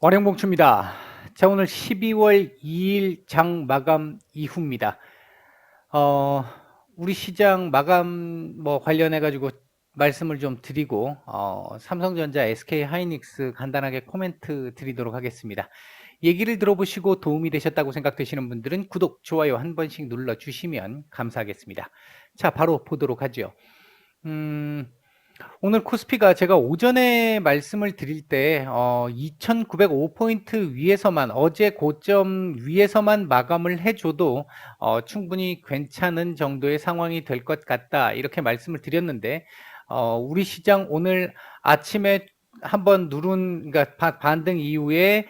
월영봉추입니다. 자, 오늘 12월 2일 장 마감 이후입니다. 어, 우리 시장 마감 관련해가지고 말씀을 좀 드리고, 삼성전자, SK 하이닉스 간단하게 코멘트 드리도록 하겠습니다. 얘기를 들어보시고 도움이 되셨다고 생각되시는 분들은 구독, 좋아요 한 번씩 눌러주시면 감사하겠습니다. 자, 바로 보도록 하죠. 오늘 코스피가 제가 오전에 말씀을 드릴 때 2905포인트 위에서만, 어제 고점 위에서만 마감을 해줘도 충분히 괜찮은 정도의 상황이 될 것 같다, 이렇게 말씀을 드렸는데, 우리 시장 오늘 아침에 한번 그러니까 반등 이후에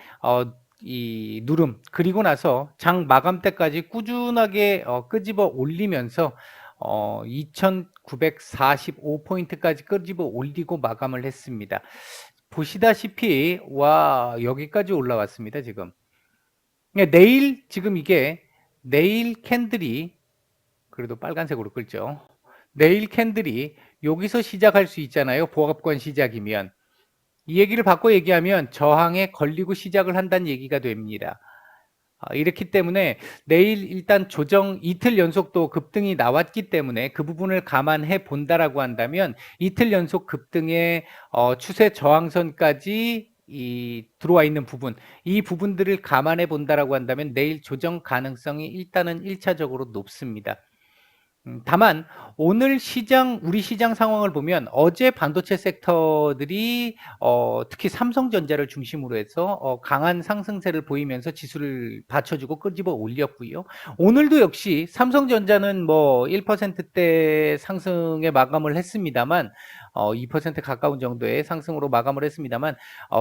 이 누름, 그리고 나서 장 마감 때까지 꾸준하게 끄집어 올리면서 2945포인트까지 끄집어 올리고 마감을 했습니다. 보시다시피 와, 여기까지 올라왔습니다. 지금 내일, 지금 이게 내일 캔들이, 그래도 빨간색으로 끌죠. 내일 캔들이 여기서 시작할 수 있잖아요. 보합권 시작이면. 이 얘기를 바꿔 얘기하면 저항에 걸리고 시작을 한다는 얘기가 됩니다. 이렇기 때문에 내일 일단 조정, 이틀 연속도 급등이 나왔기 때문에 그 부분을 감안해 본다라고 한다면 이틀 연속 급등의 추세 저항선까지 들어와 있는 부분, 이 부분들을 감안해 본다라고 한다면 내일 조정 가능성이 일단은 1차적으로 높습니다. 다만 오늘 시장, 우리 시장 상황을 보면 어제 반도체 섹터들이 특히 삼성전자를 중심으로 해서 강한 상승세를 보이면서 지수를 받쳐주고 끄집어 올렸고요. 오늘도 역시 삼성전자는 1%대 상승에 마감을 했습니다만, 2% 가까운 정도의 상승으로 마감을 했습니다만,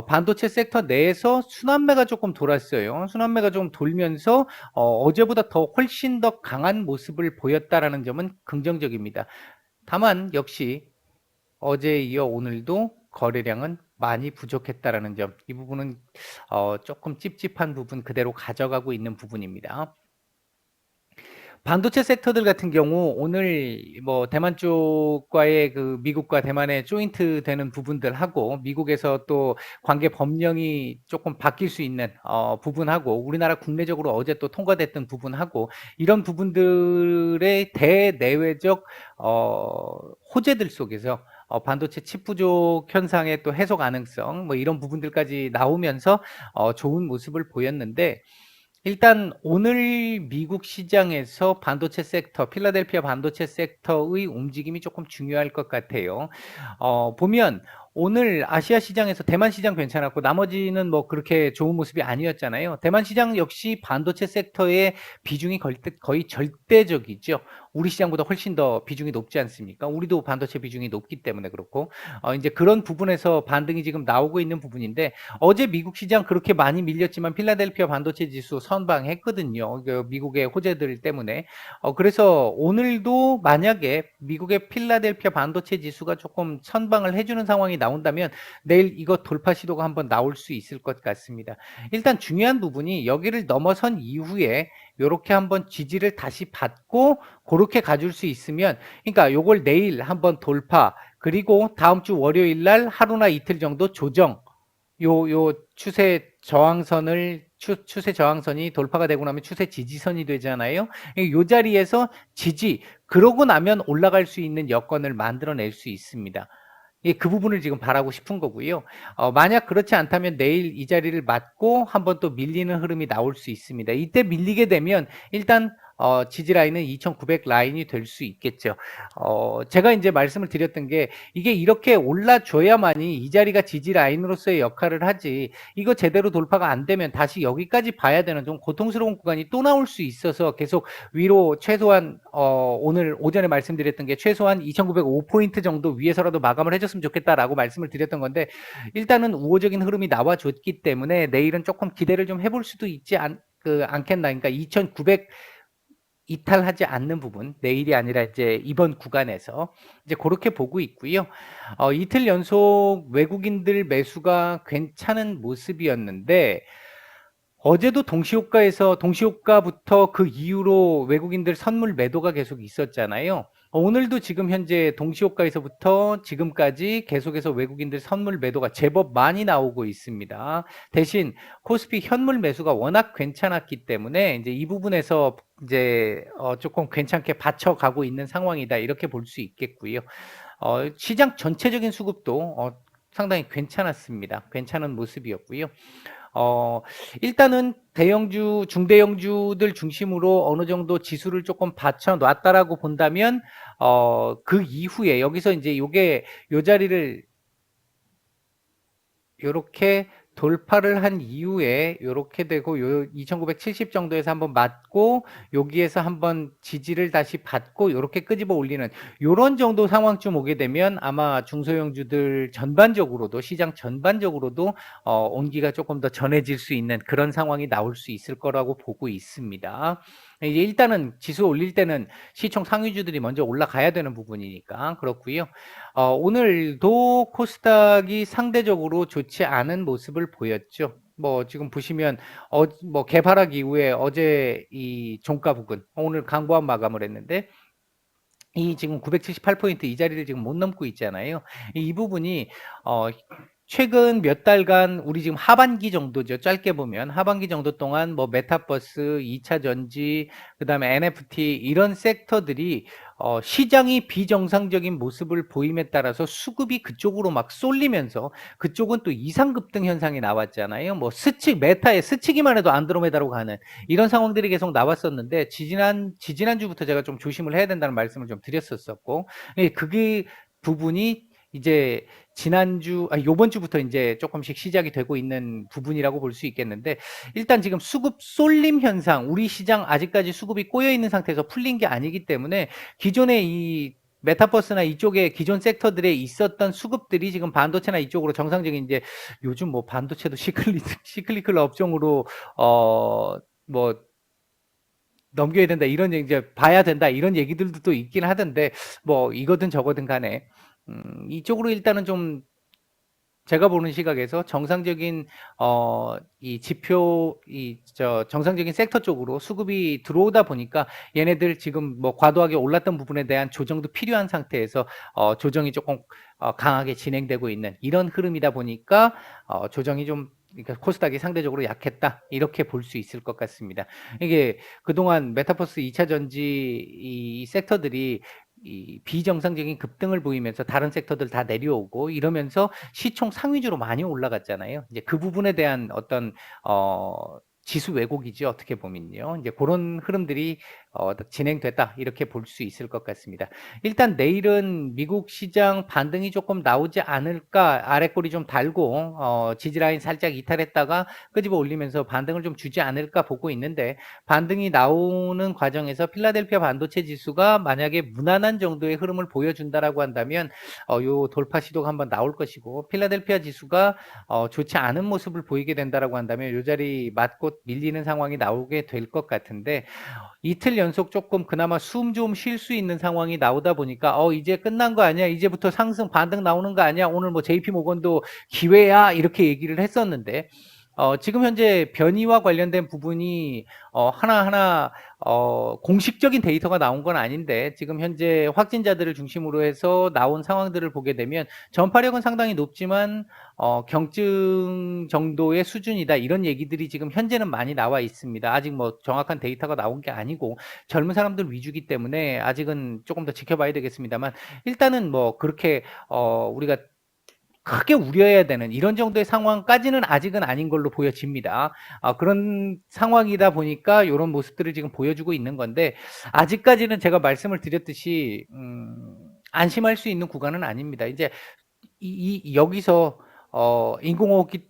반도체 섹터 내에서 순환매가 조금 돌았어요. 순환매가 좀 돌면서 어제보다 더 훨씬 더 강한 모습을 보였다라는 점은 긍정적입니다. 다만 역시 어제에 이어 오늘도 거래량은 많이 부족했다라는 점, 이 부분은 조금 찝찝한 부분 그대로 가져가고 있는 부분입니다. 반도체 섹터들 같은 경우 오늘 대만 쪽과의 그 미국과 대만의 조인트 되는 부분들하고, 미국에서 또 관계 법령이 조금 바뀔 수 있는 부분하고, 우리나라 국내적으로 어제 또 통과됐던 부분하고, 이런 부분들의 대내외적 호재들 속에서 반도체 칩 부족 현상의 또 해소 가능성, 이런 부분들까지 나오면서 좋은 모습을 보였는데, 일단 오늘 미국 시장에서 반도체 섹터, 필라델피아 반도체 섹터의 움직임이 조금 중요할 것 같아요. 보면 오늘 아시아 시장에서 대만 시장 괜찮았고 나머지는 그렇게 좋은 모습이 아니었잖아요. 대만 시장 역시 반도체 섹터의 비중이 거의 절대적이죠. 우리 시장보다 훨씬 더 비중이 높지 않습니까? 우리도 반도체 비중이 높기 때문에 그렇고, 이제 그런 부분에서 반등이 지금 나오고 있는 부분인데, 어제 미국 시장 그렇게 많이 밀렸지만 필라델피아 반도체 지수 선방했거든요. 그 미국의 호재들 때문에. 그래서 오늘도 만약에 미국의 필라델피아 반도체 지수가 조금 선방을 해주는 상황이 나온다면 내일 이거 돌파 시도가 한번 나올 수 있을 것 같습니다. 일단 중요한 부분이 여기를 넘어선 이후에 이렇게 한번 지지를 다시 받고 그렇게 가줄 수 있으면, 그러니까 요걸 내일 한번 돌파, 그리고 다음 주 월요일 날 하루나 이틀 정도 조정, 요 추세 저항선이 돌파가 되고 나면 추세 지지선이 되잖아요. 요 자리에서 지지, 그러고 나면 올라갈 수 있는 여건을 만들어낼 수 있습니다. 그 부분을 지금 바라고 싶은 거고요. 만약 그렇지 않다면 내일 이 자리를 맞고 한번 또 밀리는 흐름이 나올 수 있습니다. 이때 밀리게 되면 일단 지지 라인은 2900 라인이 될 수 있겠죠. 제가 이제 말씀을 드렸던 게, 이게 이렇게 올라줘야만이 이 자리가 지지 라인으로서의 역할을 하지, 이거 제대로 돌파가 안 되면 다시 여기까지 봐야 되는 좀 고통스러운 구간이 또 나올 수 있어서 계속 위로 최소한 오늘 오전에 말씀드렸던 게 최소한 2905포인트 정도 위에서라도 마감을 해줬으면 좋겠다라고 말씀을 드렸던 건데, 일단은 우호적인 흐름이 나와줬기 때문에 내일은 조금 기대를 좀 해볼 수도 있지 않겠나. 그러니까 2900 이탈하지 않는 부분, 내일이 아니라 이제 이번 구간에서 이제 그렇게 보고 있고요. 이틀 연속 외국인들 매수가 괜찮은 모습이었는데, 어제도 동시효과부터 그 이후로 외국인들 선물 매도가 계속 있었잖아요. 오늘도 지금 현재 동시호가에서부터 지금까지 계속해서 외국인들 선물 매도가 제법 많이 나오고 있습니다. 대신 코스피 현물 매수가 워낙 괜찮았기 때문에 이제 이 부분에서 이제 조금 괜찮게 받쳐가고 있는 상황이다 이렇게 볼 수 있겠고요. 시장 전체적인 수급도 상당히 괜찮았습니다. 괜찮은 모습이었고요. 일단은 대형주, 중대형주들 중심으로 어느 정도 지수를 조금 받쳐놨다라고 본다면, 그 이후에 여기서 이제 요 자리를 요렇게 돌파를 한 이후에 요렇게 되고 요 2970 정도에서 한번 맞고 여기에서 한번 지지를 다시 받고 요렇게 끄집어 올리는 요런 정도 상황쯤 오게 되면 아마 중소형주들 전반적으로도 시장 전반적으로도 온기가 조금 더 전해질 수 있는 그런 상황이 나올 수 있을 거라고 보고 있습니다. 이제 일단은 지수 올릴 때는 시총 상위주들이 먼저 올라가야 되는 부분이니까 그렇고요. 오늘도 코스닥이 상대적으로 좋지 않은 모습을 보였죠. 뭐 지금 보시면 뭐 개발하기 이후에 어제 이 종가 부근 오늘 강보합 마감을 했는데 이 지금 978포인트 이 자리를 지금 못 넘고 있잖아요. 이 부분이 최근 몇 달간 우리 지금 하반기 정도죠. 짧게 보면 하반기 정도 동안 뭐 메타버스, 2차 전지, 그다음에 NFT 이런 섹터들이 시장이 비정상적인 모습을 보임에 따라서 수급이 그쪽으로 막 쏠리면서 그쪽은 또 이상급등 현상이 나왔잖아요. 뭐 메타의 스치기만 해도 안드로메다로 가는 이런 상황들이 계속 나왔었는데 지지난주부터 제가 좀 조심을 해야 된다는 말씀을 좀 드렸었고 그게 부분이 이제 요번 주부터 이제 조금씩 시작이 되고 있는 부분이라고 볼 수 있겠는데, 일단 지금 수급 쏠림 현상, 우리 시장 아직까지 수급이 꼬여 있는 상태에서 풀린 게 아니기 때문에 기존의 이 메타버스나 이쪽에 기존 섹터들에 있었던 수급들이 지금 반도체나 이쪽으로 정상적인 이제 요즘 뭐 반도체도 시클리클 업종으로 뭐 넘겨야 된다 이런 이제 봐야 된다 이런 얘기들도 또 있긴 하던데 뭐 이거든 저거든 간에 이쪽으로 일단은 좀 제가 보는 시각에서 정상적인 이 지표 정상적인 섹터 쪽으로 수급이 들어오다 보니까 얘네들 지금 뭐 과도하게 올랐던 부분에 대한 조정도 필요한 상태에서 조정이 조금 강하게 진행되고 있는 이런 흐름이다 보니까 조정이 좀 그러니까 코스닥이 상대적으로 약했다 이렇게 볼 수 있을 것 같습니다. 이게 그동안 메타버스 2차 전지 이 섹터들이 이 비정상적인 급등을 보이면서 다른 섹터들 다 내려오고 이러면서 시총 상위주로 많이 올라갔잖아요. 이제 그 부분에 대한 어떤 지수 왜곡이지 어떻게 보면요. 이제 그런 흐름들이 진행됐다 이렇게 볼 수 있을 것 같습니다. 일단 내일은 미국 시장 반등이 조금 나오지 않을까 아래꼬리 좀 달고 지지라인 살짝 이탈했다가 끄집어 올리면서 반등을 좀 주지 않을까 보고 있는데 반등이 나오는 과정에서 필라델피아 반도체 지수가 만약에 무난한 정도의 흐름을 보여준다라고 한다면 요 돌파 시도가 한번 나올 것이고 필라델피아 지수가 좋지 않은 모습을 보이게 된다라고 한다면 요 자리 맞고 밀리는 상황이 나오게 될 것 같은데 이틀 연속 조금 그나마 숨 좀 쉴 수 있는 상황이 나오다 보니까 이제 끝난 거 아니야? 이제부터 상승 반등 나오는 거 아니야? 오늘 뭐 JP 모건도 기회야 이렇게 얘기를 했었는데 지금 현재 변이와 관련된 부분이 하나하나 공식적인 데이터가 나온 건 아닌데 지금 현재 확진자들을 중심으로 해서 나온 상황들을 보게 되면 전파력은 상당히 높지만 경증 정도의 수준이다 이런 얘기들이 지금 현재는 많이 나와 있습니다. 아직 뭐 정확한 데이터가 나온 게 아니고 젊은 사람들 위주기 때문에 아직은 조금 더 지켜봐야 되겠습니다만 일단은 뭐 그렇게 우리가 크게 우려해야 되는 이런 정도의 상황까지는 아직은 아닌 걸로 보여집니다. 그런 상황이다 보니까 이런 모습들을 지금 보여주고 있는 건데 아직까지는 제가 말씀을 드렸듯이 안심할 수 있는 구간은 아닙니다. 이제 여기서 인공호흡기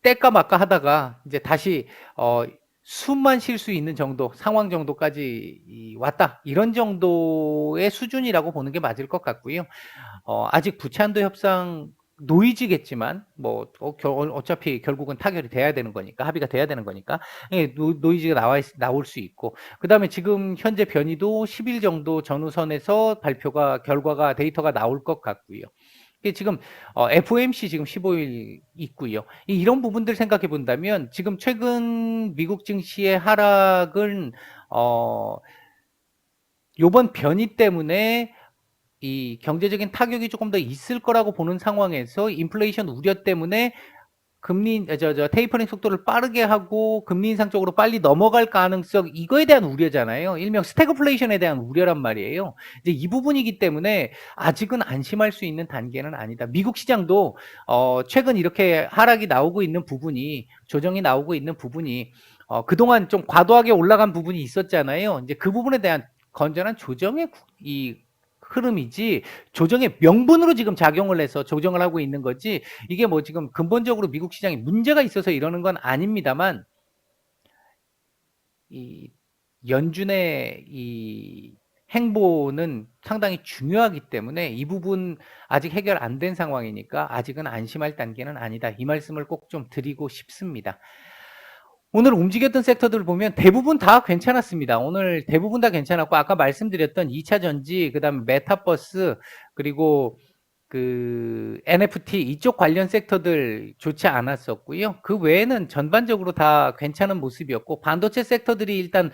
뗄까 말까 하다가 이제 다시 숨만 쉴 수 있는 정도 상황 정도까지 왔다 이런 정도의 수준이라고 보는 게 맞을 것 같고요. 아직 부채한도 협상 노이즈겠지만 뭐 어차피 결국은 타결이 돼야 되는 거니까 합의가 돼야 되는 거니까 노이즈가 나올 수 있고 그다음에 지금 현재 변이도 10일 정도 전후선에서 결과가 데이터가 나올 것 같고요. 지금 FOMC 지금 15일 있고요. 이런 부분들 생각해 본다면 지금 최근 미국 증시의 하락은 요번 변이 때문에 이 경제적인 타격이 조금 더 있을 거라고 보는 상황에서 인플레이션 우려 때문에 금리 테이퍼링 속도를 빠르게 하고 금리 인상 쪽으로 빨리 넘어갈 가능성, 이거에 대한 우려잖아요. 일명 스태그플레이션에 대한 우려란 말이에요. 이제 이 부분이기 때문에 아직은 안심할 수 있는 단계는 아니다. 미국 시장도 최근 이렇게 하락이 나오고 있는 부분이, 조정이 나오고 있는 부분이 그동안 좀 과도하게 올라간 부분이 있었잖아요. 이제 그 부분에 대한 건전한 조정의 이 흐름이지, 조정의 명분으로 지금 작용을 해서 조정을 하고 있는 거지, 이게 뭐 지금 근본적으로 미국 시장에 문제가 있어서 이러는 건 아닙니다만, 이 연준의 이 행보는 상당히 중요하기 때문에 이 부분 아직 해결 안 된 상황이니까 아직은 안심할 단계는 아니다. 이 말씀을 꼭 좀 드리고 싶습니다. 오늘 움직였던 섹터들을 보면 대부분 다 괜찮았습니다. 오늘 대부분 다 괜찮았고, 아까 말씀드렸던 2차 전지, 그다음에 메타버스, 그리고 그 NFT 이쪽 관련 섹터들 좋지 않았었고요. 그 외에는 전반적으로 다 괜찮은 모습이었고, 반도체 섹터들이 일단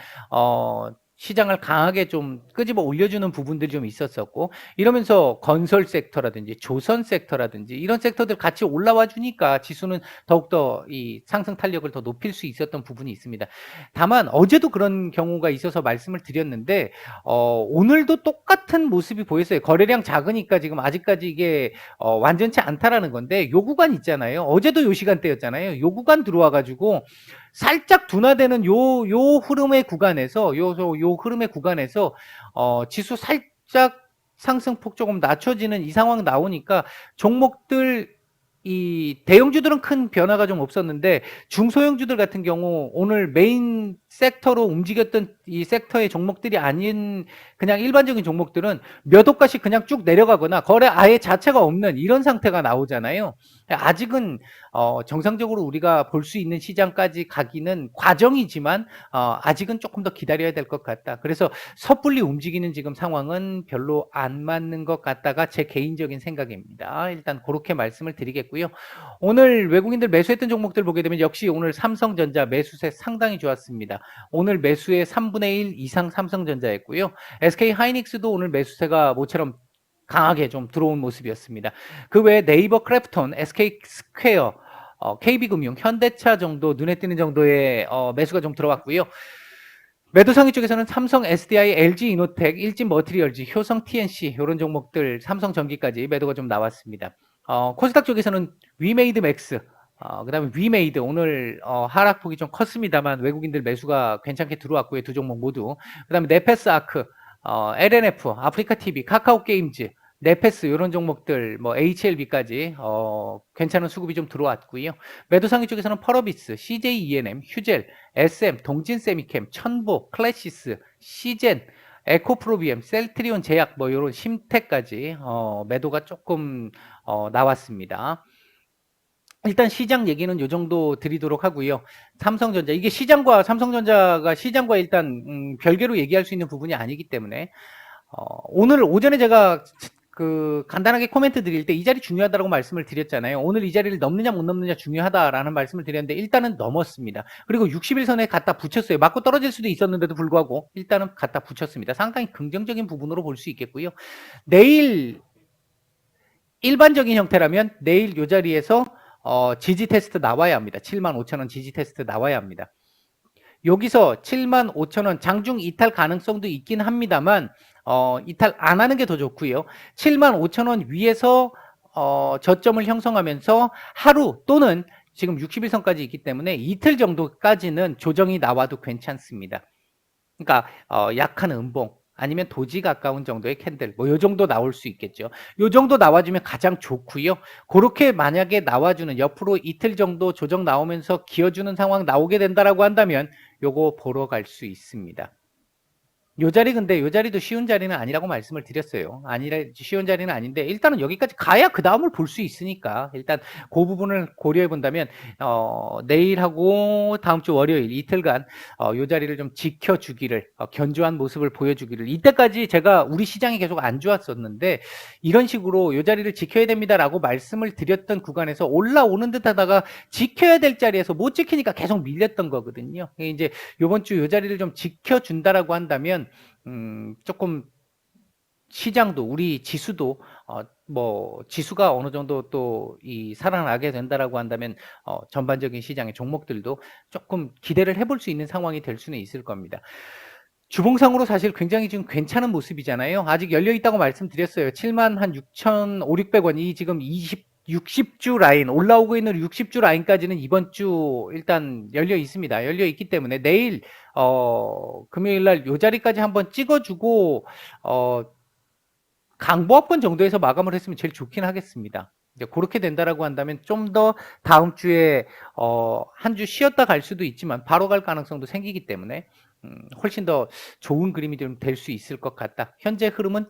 시장을 강하게 좀 끄집어 올려주는 부분들이 좀 있었었고, 이러면서 건설 섹터라든지 조선 섹터라든지 이런 섹터들 같이 올라와 주니까 지수는 더욱더 이 상승 탄력을 더 높일 수 있었던 부분이 있습니다. 다만 어제도 그런 경우가 있어서 말씀을 드렸는데, 오늘도 똑같은 모습이 보였어요. 거래량 작으니까 지금 아직까지 이게 완전치 않다라는 건데, 요 구간 있잖아요. 어제도 요 시간대였잖아요. 요 구간 들어와 가지고 살짝 둔화되는 요 흐름의 구간에서, 요 흐름의 구간에서 지수 살짝 상승폭 조금 낮춰지는 이 상황 나오니까, 종목들 이 대형주들은 큰 변화가 좀 없었는데 중소형주들 같은 경우 오늘 메인 섹터로 움직였던 이 섹터의 종목들이 아닌 그냥 일반적인 종목들은 몇 호가씩 그냥 쭉 내려가거나 거래 아예 자체가 없는 이런 상태가 나오잖아요. 아직은 정상적으로 우리가 볼 수 있는 시장까지 가기는 과정이지만 아직은 조금 더 기다려야 될 것 같다. 그래서 섣불리 움직이는 지금 상황은 별로 안 맞는 것 같다가 제 개인적인 생각입니다. 일단 그렇게 말씀을 드리겠고요. 오늘 외국인들 매수했던 종목들 보게 되면 역시 오늘 삼성전자 매수세 상당히 좋았습니다. 오늘 매수의 3분의 1 이상 삼성전자였고요. SK 하이닉스도 오늘 매수세가 모처럼 강하게 좀 들어온 모습이었습니다. 그 외에 네이버 크래프톤, SK 스퀘어, KB금융, 현대차 정도 눈에 띄는 정도의 매수가 좀 들어왔고요. 매도 상위 쪽에서는 삼성 SDI, LG 이노텍, 일진 머티리얼즈, 효성 TNC 이런 종목들, 삼성 전기까지 매도가 좀 나왔습니다. 코스닥 쪽에서는 위메이드 맥스, 그다음에 위메이드 오늘 하락폭이 좀 컸습니다만 외국인들 매수가 괜찮게 들어왔고요. 두 종목 모두. 그다음에 네페스 아크, LNF, 아프리카 TV, 카카오 게임즈, 네페스 이런 종목들, 뭐 HLB까지 괜찮은 수급이 좀 들어왔고요. 매도 상위 쪽에서는 펄어비스, CJ ENM, 휴젤, SM, 동진 세미캠, 천보, 클래시스, 시젠, 에코프로비엠, 셀트리온 제약 뭐 이런 심테까지 매도가 조금 나왔습니다. 일단 시장 얘기는 요 정도 드리도록 하고요. 삼성전자, 이게 시장과 삼성전자가 시장과 일단 별개로 얘기할 수 있는 부분이 아니기 때문에 오늘 오전에 제가 그 간단하게 코멘트 드릴 때 이 자리 중요하다고 말씀을 드렸잖아요. 오늘 이 자리를 넘느냐 못 넘느냐 중요하다라는 말씀을 드렸는데 일단은 넘었습니다. 그리고 60일선에 갖다 붙였어요. 맞고 떨어질 수도 있었는데도 불구하고 일단은 갖다 붙였습니다. 상당히 긍정적인 부분으로 볼 수 있겠고요. 내일 일반적인 형태라면 내일 이 자리에서 지지 테스트 나와야 합니다. 75,000원 지지 테스트 나와야 합니다. 여기서 75,000원 장중 이탈 가능성도 있긴 합니다만 이탈 안 하는 게 더 좋고요. 75,000원 위에서 저점을 형성하면서 하루 또는 지금 60일선까지 있기 때문에 이틀 정도까지는 조정이 나와도 괜찮습니다. 그러니까 약한 음봉 아니면 도지 가까운 정도의 캔들 뭐 요 정도 나올 수 있겠죠. 요 정도 나와주면 가장 좋고요. 그렇게 만약에 나와주는 옆으로 이틀 정도 조정 나오면서 기어주는 상황 나오게 된다라고 한다면 요거 보러 갈 수 있습니다. 요 자리 근데 요 자리도 쉬운 자리는 아니라고 말씀을 드렸어요. 쉬운 자리는 아닌데 일단은 여기까지 가야 그 다음을 볼 수 있으니까 일단 그 부분을 고려해 본다면 내일하고 다음 주 월요일 이틀간 요 자리를 좀 지켜주기를 견조한 모습을 보여주기를 이때까지 제가 우리 시장이 계속 안 좋았었는데 이런 식으로 요 자리를 지켜야 됩니다라고 말씀을 드렸던 구간에서 올라오는 듯하다가 지켜야 될 자리에서 못 지키니까 계속 밀렸던 거거든요. 이제 요번 주 요 자리를 좀 지켜준다라고 한다면 조금 시장도 우리 지수도 뭐 지수가 어느 정도 또 살아나게 된다라고 한다면 전반적인 시장의 종목들도 조금 기대를 해볼 수 있는 상황이 될 수는 있을 겁니다. 주봉상으로 사실 굉장히 지금 괜찮은 모습이잖아요. 아직 열려 있다고 말씀드렸어요. 7만 한 6,500~600원 이 지금 60주 라인 올라오고 있는 60주 라인까지는 이번 주 일단 열려 있습니다. 열려 있기 때문에 내일 금요일 날 요 자리까지 한번 찍어주고 강보합권 정도에서 마감을 했으면 제일 좋긴 하겠습니다. 이제 그렇게 된다라고 한다면 좀 더 다음 주에 한 주 쉬었다 갈 수도 있지만 바로 갈 가능성도 생기기 때문에 훨씬 더 좋은 그림이 좀 될 수 있을 것 같다. 현재 흐름은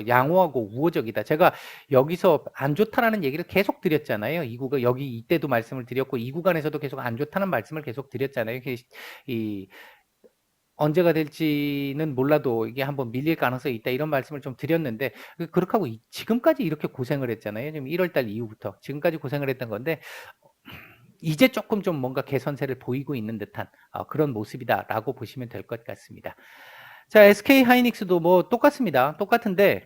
양호하고 우호적이다. 제가 여기서 안 좋다라는 얘기를 계속 드렸잖아요. 이 구간 여기 이때도 말씀을 드렸고 이 구간에서도 계속 안 좋다는 말씀을 계속 드렸잖아요. 이 언제가 될지는 몰라도 이게 한번 밀릴 가능성이 있다 이런 말씀을 좀 드렸는데 그렇게 하고 지금까지 이렇게 고생을 했잖아요. 지금 1월 달 이후부터 지금까지 고생을 했던 건데 이제 조금 좀 뭔가 개선세를 보이고 있는 듯한 그런 모습이다라고 보시면 될 것 같습니다. 자, SK 하이닉스도 뭐 똑같습니다. 똑같은데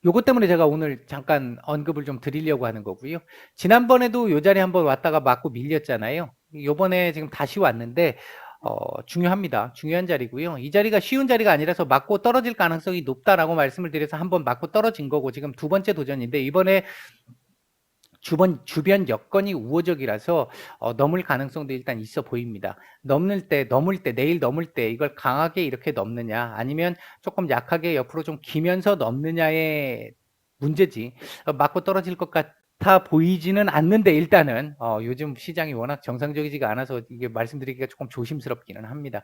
요것 때문에 제가 오늘 잠깐 언급을 좀 드리려고 하는 거고요. 지난번에도 요 자리 한번 왔다가 맞고 밀렸잖아요. 요번에 지금 다시 왔는데 중요합니다. 중요한 자리고요. 이 자리가 쉬운 자리가 아니라서 맞고 떨어질 가능성이 높다라고 말씀을 드려서 한번 맞고 떨어진 거고 지금 두 번째 도전인데 이번에 주변 여건이 우호적이라서 넘을 가능성도 일단 있어 보입니다. 넘을 때 내일 넘을 때 이걸 강하게 이렇게 넘느냐 아니면 조금 약하게 옆으로 좀 기면서 넘느냐의 문제지 맞고 떨어질 것 같아 보이지는 않는데 일단은 요즘 시장이 워낙 정상적이지가 않아서 이게 말씀드리기가 조금 조심스럽기는 합니다.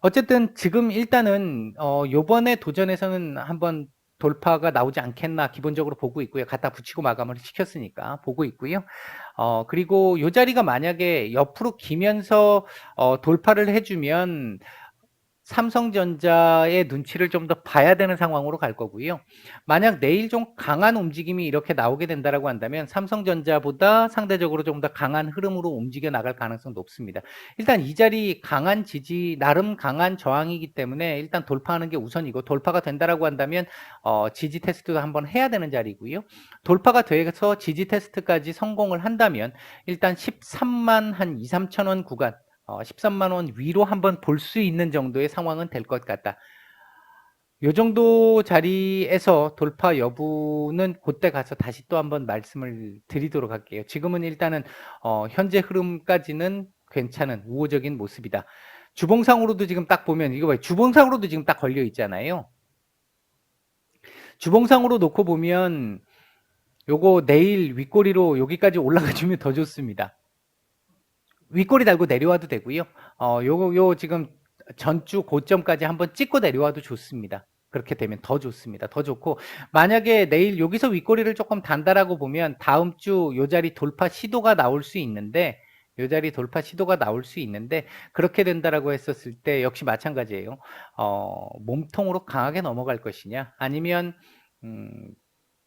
어쨌든 지금 일단은 요번에 도전에서는 한번 돌파가 나오지 않겠나 기본적으로 보고 있고요. 갖다 붙이고 마감을 시켰으니까 보고 있고요. 그리고 요 자리가 만약에 옆으로 기면서 돌파를 해주면 삼성전자의 눈치를 좀 더 봐야 되는 상황으로 갈 거고요. 만약 내일 좀 강한 움직임이 이렇게 나오게 된다라고 한다면 삼성전자보다 상대적으로 좀 더 강한 흐름으로 움직여 나갈 가능성 높습니다. 일단 이 자리 강한 지지, 나름 강한 저항이기 때문에 일단 돌파하는 게 우선이고 돌파가 된다라고 한다면 지지 테스트도 한번 해야 되는 자리고요. 돌파가 돼서 지지 테스트까지 성공을 한다면 일단 13만 한 2~3천 원 구간 13만 원 위로 한번 볼 수 있는 정도의 상황은 될 것 같다. 요 정도 자리에서 돌파 여부는 그때 가서 다시 또 한번 말씀을 드리도록 할게요. 지금은 일단은 현재 흐름까지는 괜찮은 우호적인 모습이다. 주봉상으로도 지금 딱 보면 이거 봐요. 주봉상으로도 지금 딱 걸려 있잖아요. 주봉상으로 놓고 보면 요거 내일 윗꼬리로 여기까지 올라가주면 더 좋습니다. 윗꼬리 달고 내려와도 되고요. 요 지금 전주 고점까지 한번 찍고 내려와도 좋습니다. 그렇게 되면 더 좋습니다. 더 좋고 만약에 내일 여기서 윗꼬리를 조금 단다라고 보면 다음 주 요 자리 돌파 시도가 나올 수 있는데 요 자리 돌파 시도가 나올 수 있는데 그렇게 된다라고 했었을 때 역시 마찬가지예요. 몸통으로 강하게 넘어갈 것이냐 아니면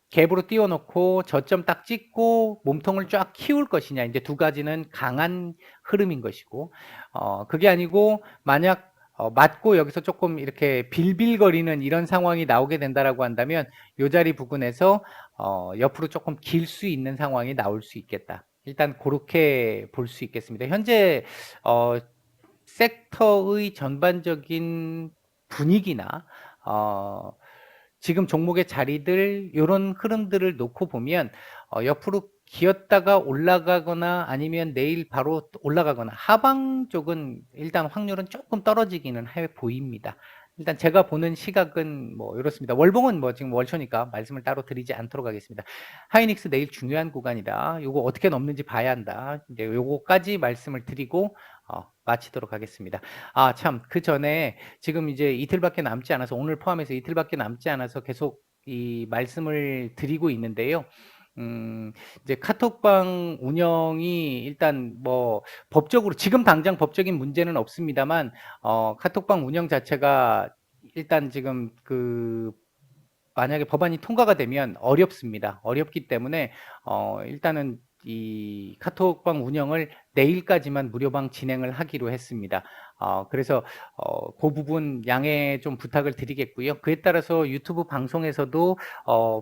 갭으로 띄워놓고 저점 딱 찍고 몸통을 쫙 키울 것이냐 이제 두 가지는 강한 흐름인 것이고 그게 아니고 만약 맞고 여기서 조금 이렇게 빌빌거리는 이런 상황이 나오게 된다라고 한다면 요 자리 부근에서 옆으로 조금 길 수 있는 상황이 나올 수 있겠다. 일단 그렇게 볼 수 있겠습니다. 현재 섹터의 전반적인 분위기나 지금 종목의 자리들 이런 흐름들을 놓고 보면 옆으로 기었다가 올라가거나 아니면 내일 바로 올라가거나 하방 쪽은 일단 확률은 조금 떨어지기는 해 보입니다. 일단 제가 보는 시각은 뭐 이렇습니다. 월봉은 뭐 지금 월초니까 말씀을 따로 드리지 않도록 하겠습니다. 하이닉스 내일 중요한 구간이다. 요거 어떻게 넘는지 봐야 한다. 이제 요거까지 말씀을 드리고 마치도록 하겠습니다. 참, 그 전에 지금 이제 이틀밖에 남지 않아서 오늘 포함해서 이틀밖에 남지 않아서 계속 이 말씀을 드리고 있는데요. 이제 카톡방 운영이 일단 뭐 법적으로 지금 당장 법적인 문제는 없습니다만 카톡방 운영 자체가 일단 지금 만약에 법안이 통과가 되면 어렵습니다. 어렵기 때문에 일단은 이 카톡방 운영을 내일까지만 무료방 진행을 하기로 했습니다. 그래서 그 부분 양해 좀 부탁을 드리겠고요. 그에 따라서 유튜브 방송에서도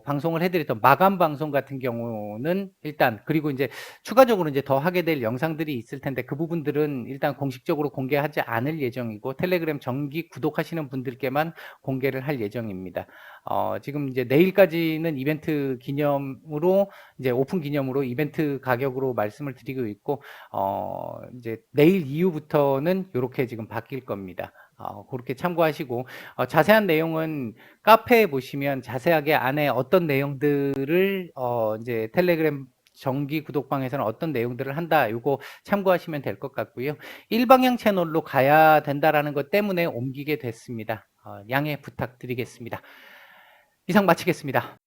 방송을 해드렸던 마감 방송 같은 경우는 일단, 그리고 이제 추가적으로 이제 더 하게 될 영상들이 있을 텐데 그 부분들은 일단 공식적으로 공개하지 않을 예정이고 텔레그램 정기 구독하시는 분들께만 공개를 할 예정입니다. 지금 이제 내일까지는 이벤트 기념으로, 이제 오픈 기념으로 이벤트 가격으로 말씀을 드리고 있고, 이제 내일 이후부터는 이렇게 지금 바뀔 겁니다. 그렇게 참고하시고, 자세한 내용은 카페에 보시면 자세하게 안에 어떤 내용들을, 이제 텔레그램 정기 구독방에서는 어떤 내용들을 한다, 요거 참고하시면 될 것 같고요. 일방향 채널로 가야 된다라는 것 때문에 옮기게 됐습니다. 양해 부탁드리겠습니다. 이상 마치겠습니다.